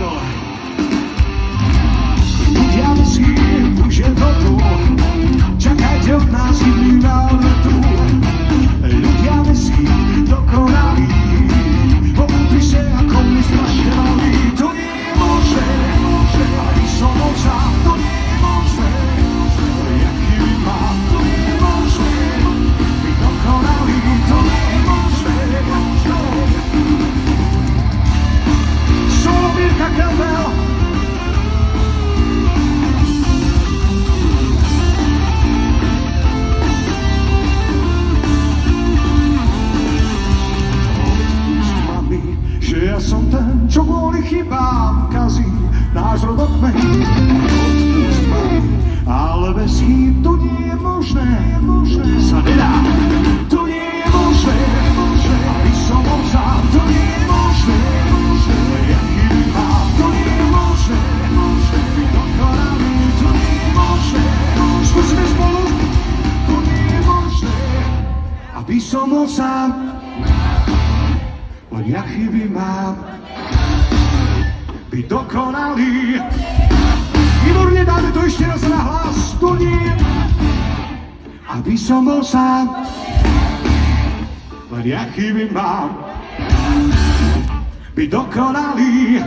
dole. Ľudia myslí, už je to tu. Čakajte od nás iný návratu. Ľudia myslí, dokonalí. Popri se ako my strašne malí. To nie je možné, aby som bol sám. To nie je možné, jaký by mám. To nie je možné, byť dokonalý. To nie je možné. Solo Mirka Kapel. Že ja som ten, čo kvôli chybám kazí náš rodokmeň. Odpust ma, ale bez chýb to nie je možné, sa nedá. To nie je možné, aby som bol sám. To nie je možné, jaký by mám. To nie je možné, byť dokonalý. To nie je možné, skúsme spolu. To nie je možné, aby som bol sám. Len ja chyby mám, byť dokonalý. Výborne, dáme to ešte raz na hlas. To nie, aby som bol sám. Len ja chyby mám, byť dokonalý.